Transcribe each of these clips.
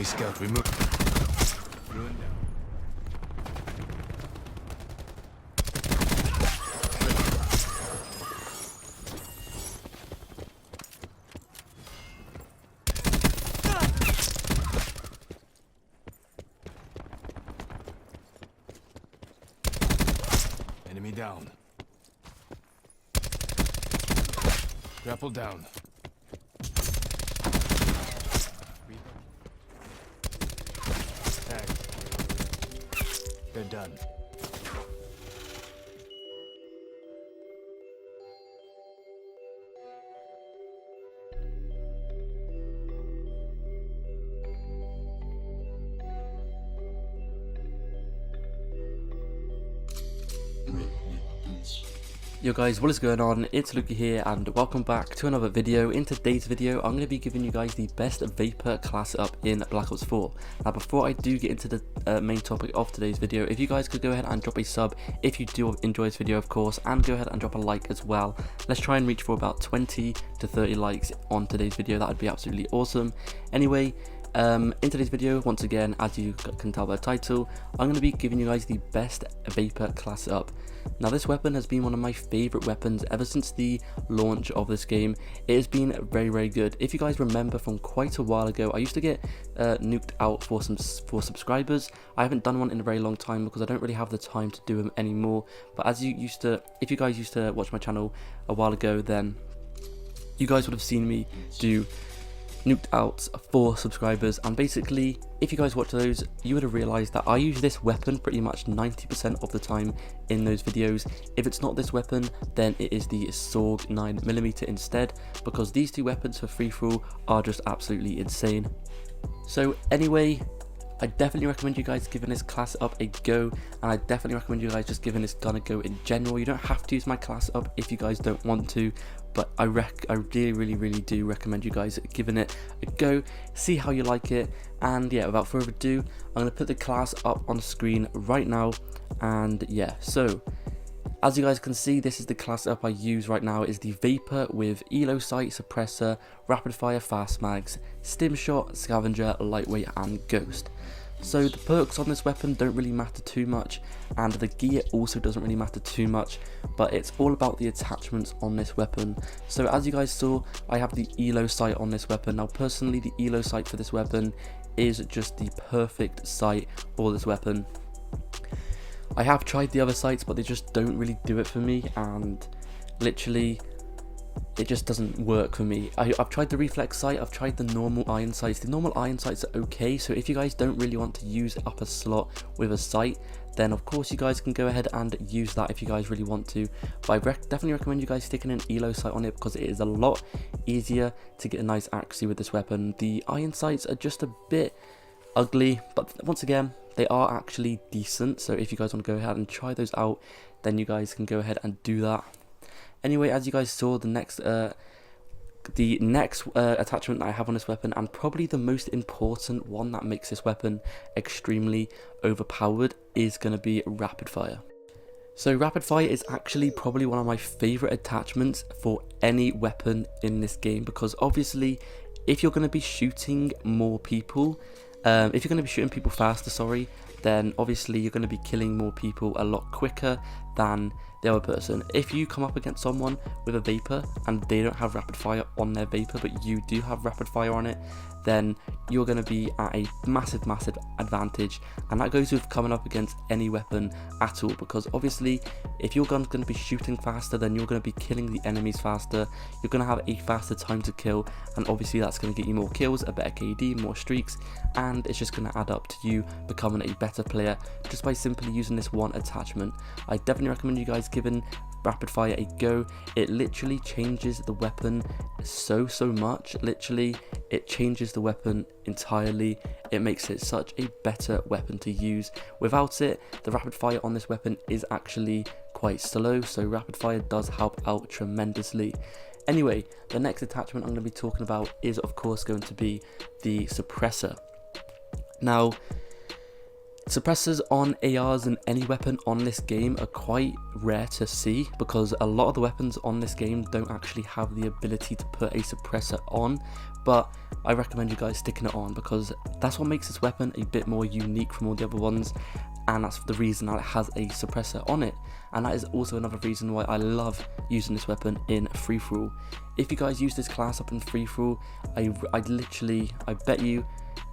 scout, we move. Ruin down. Enemy down. Grapple down. Tag. They're done. Yo guys, what is going on? It's Luki here and welcome back to another video. In today's video, I'm going to be giving you guys the best Vapor class up in Black Ops 4. Now before I do get into the main topic of today's video, if you guys could go ahead and drop a sub if you do enjoy this video of course, and go ahead and drop a like as well. Let's try and reach for about 20 to 30 likes on today's video, that would be absolutely awesome. Anyway, in today's video, once again, as you can tell by the title, I'm going to be giving you guys the best Vapor class up. Now this weapon has been one of my favourite weapons ever since the launch of this game. It has been very good. If you guys remember from quite a while ago, I used to get nuked out for subscribers. I haven't done one in a very long time because I don't really have the time to do them anymore. But as you used to, if you guys used to watch my channel a while ago, then you guys would have seen me do nuked out for subscribers, and basically if you guys watch those, you would have realized that I use this weapon pretty much 90% of the time in those videos. If it's not this weapon, then it is the SOG 9mm instead, because these two weapons for free-for-all are just absolutely insane. So anyway, I definitely recommend you guys giving this class up a go, and I definitely recommend you guys just giving this gun a go in general. You don't have to use my class up if you guys don't want to, but I really do recommend you guys giving it a go, see how you like it. And yeah, without further ado, I'm going to put the class up on screen right now. And yeah, so as you guys can see, this is the class up I use right now. It is the Vapor with Elo Sight, Suppressor, Rapid Fire, Fast Mags, Stim Shot, Scavenger, Lightweight and Ghost. So the perks on this weapon don't really matter too much, and the gear also doesn't really matter too much, but it's all about the attachments on this weapon. So as you guys saw, I have the Elo Sight on this weapon. Now personally, the Elo Sight for this weapon is just the perfect sight for this weapon. I have tried the other sights, but they just don't really do it for me, and literally it just doesn't work for me. I've tried the reflex sight, I've tried the normal iron sights. The normal iron sights are okay, so if you guys don't really want to use it up a slot with a sight, then of course you guys can go ahead and use that if you guys really want to. But I definitely recommend you guys sticking an Elo sight on it, because it is a lot easier to get a nice accuracy with this weapon. The iron sights are just a bit ugly, but once again, they are actually decent. So if you guys want to go ahead and try those out, then you guys can go ahead and do that. Anyway, as you guys saw, the next attachment that I have on this weapon, and probably the most important one that makes this weapon extremely overpowered, is going to be Rapid Fire. So Rapid Fire is actually probably one of my favourite attachments for any weapon in this game, because obviously if you're going to be shooting more people, if you're going to be shooting people faster, then obviously you're going to be killing more people a lot quicker than the other person. If you come up against someone with a Vapor and they don't have Rapid Fire on their Vapor, but you do have Rapid Fire on it, then you're going to be at a massive advantage. And that goes with coming up against any weapon at all, because obviously if your gun's going to be shooting faster, then you're going to be killing the enemies faster, you're going to have a faster time to kill, and obviously that's going to get you more kills, a better KD, more streaks, and it's just going to add up to you becoming a better player just by simply using this one attachment. I definitely recommend you guys giving Rapid Fire a go. It literally changes the weapon so much. Literally, it changes the weapon entirely. It makes it such a better weapon to use. Without it, the Rapid Fire on this weapon is actually quite slow, so Rapid Fire does help out tremendously. Anyway, the next attachment I'm going to be talking about is of course going to be the Suppressor. Now, Suppressors on ARs and any weapon on this game are quite rare to see because a lot of the weapons on this game don't actually have the ability to put a suppressor on, but I recommend you guys sticking it on because that's what makes this weapon a bit more unique from all the other ones, and that's the reason that it has a suppressor on it. And that is also another reason why I love using this weapon in free-for-all. If you guys use this class up in free-for-all, I bet you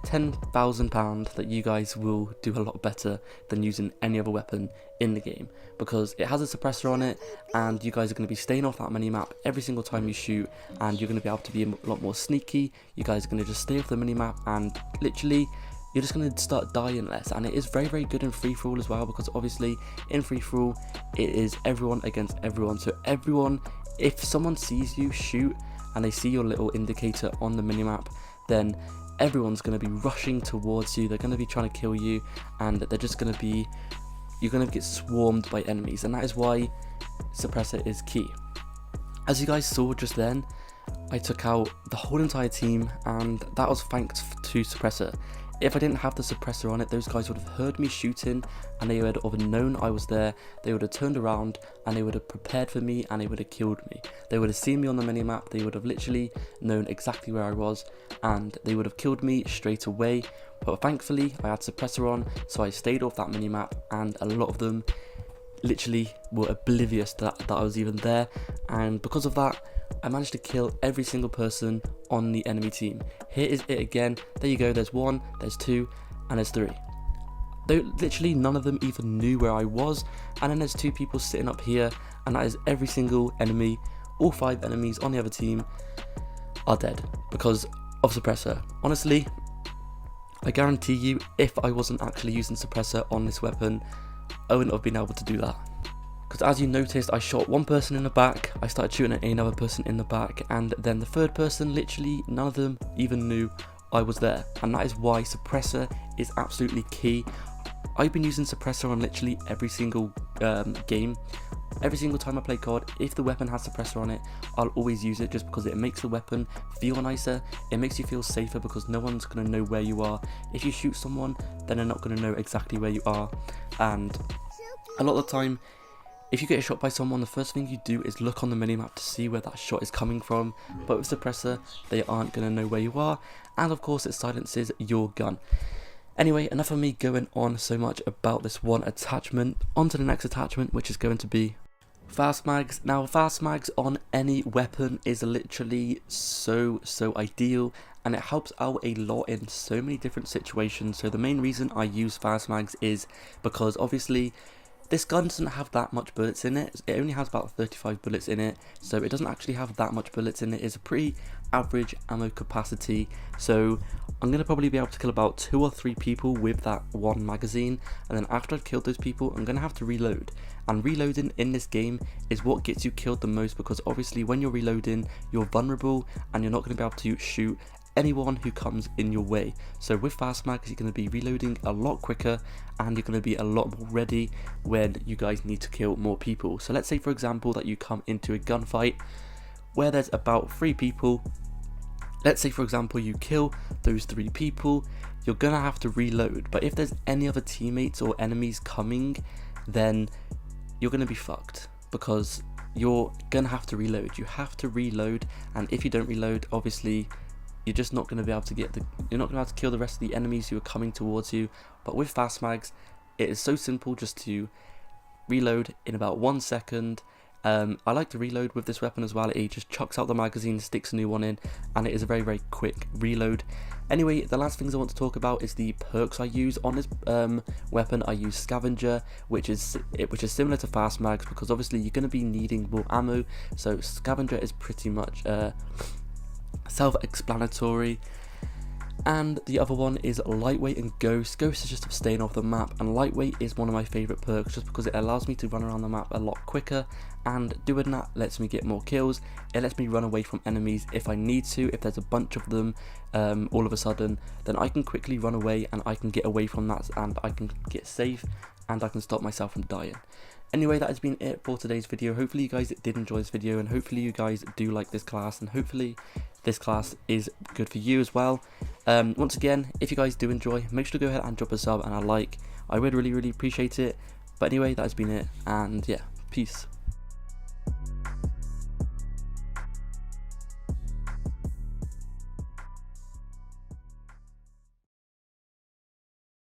£10,000 that you guys will do a lot better than using any other weapon in the game, because it has a suppressor on it and you guys are going to be staying off that minimap every single time you shoot, and you're going to be able to be a lot more sneaky. You guys are going to just stay off the minimap and literally you're just going to start dying less. And it is very, very good in free-for-all as well, because obviously in free-for-all it is everyone against everyone. So everyone, if someone sees you shoot and they see your little indicator on the minimap, then everyone's going to be rushing towards you. They're going to be trying to kill you, and they're just going to be, you're going to get swarmed by enemies, and that is why suppressor is key. As you guys saw just then, I took out the whole entire team, and that was thanks to suppressor. If I didn't have the suppressor on it, those guys would have heard me shooting and they would have known I was there. They would have turned around and they would have prepared for me and they would have killed me. They would have seen me on the minimap, they would have literally known exactly where I was and they would have killed me straight away. But thankfully I had suppressor on, so I stayed off that minimap, and a lot of them literally were oblivious that I was even there, and because of that I managed to kill every single person on the enemy team. Here is it again. There you go, there's 1, there's 2, and there's 3. Though literally none of them even knew where I was, and then there's 2 people sitting up here, and that is every single enemy. All 5 enemies on the other team are dead because of suppressor. Honestly, I guarantee you, if I wasn't actually using suppressor on this weapon, I wouldn't have been able to do that. Because as you noticed, I shot 1 person in the back, I started shooting at another person in the back, and then the 3rd person, literally none of them even knew I was there. And that is why suppressor is absolutely key. I've been using suppressor on literally every single game. Every single time I play COD, if the weapon has suppressor on it, I'll always use it just because it makes the weapon feel nicer. It makes you feel safer because no one's going to know where you are. If you shoot someone, then they're not going to know exactly where you are. And a lot of the time, if you get shot by someone, the first thing you do is look on the minimap to see where that shot is coming from. But with suppressor, they aren't going to know where you are. And of course, it silences your gun. Anyway, enough of me going on so much about this one attachment. On to the next attachment, which is going to be fast mags. Now, fast mags on any weapon is literally so ideal, and it helps out a lot in so many different situations. So the main reason I use fast mags is because obviously this gun doesn't have that much bullets in it. It only has about 35 bullets in it, so it doesn't actually have that much bullets in it. It's a pretty average ammo capacity, so I'm going to probably be able to kill about 2 or 3 people with that 1 magazine, and then after I've killed those people, I'm going to have to reload. And reloading in this game is what gets you killed the most, because obviously when you're reloading, you're vulnerable and you're not going to be able to shoot anyone who comes in your way. So with fast mags, you're going to be reloading a lot quicker and you're going to be a lot more ready when you guys need to kill more people. So let's say for example that you come into a gunfight where there's about 3 people. Let's say for example you kill those 3 people, you're going to have to reload. But if there's any other teammates or enemies coming, then you're going to be fucked, because you're going to have to reload. You have to reload, and if you don't reload, obviously you're just not going to be able to you're not going to be able to kill the rest of the enemies who are coming towards you. But with fast mags, it is so simple just to reload in about 1 second. I like to reload with this weapon as well. It just chucks out the magazine, sticks a new one in, and it is a very quick reload. Anyway, the last things I want to talk about is the perks I use on this weapon. I use Scavenger, which is similar to fast mags, because obviously you're going to be needing more ammo. So Scavenger is pretty much self-explanatory. And the other one is Lightweight and Ghost. Ghost is just staying off the map, and Lightweight is one of my favourite perks just because it allows me to run around the map a lot quicker, and doing that lets me get more kills. It lets me run away from enemies if I need to. If there's a bunch of them all of a sudden, then I can quickly run away and I can get away from that, and I can get safe and I can stop myself from dying. Anyway, that has been it for today's video. Hopefully you guys did enjoy this video, and hopefully you guys do like this class, and hopefully this class is good for you as well. Once again, if you guys do enjoy, make sure to go ahead and drop a sub and a like. I would really appreciate it. But anyway, that has been it, and yeah, peace.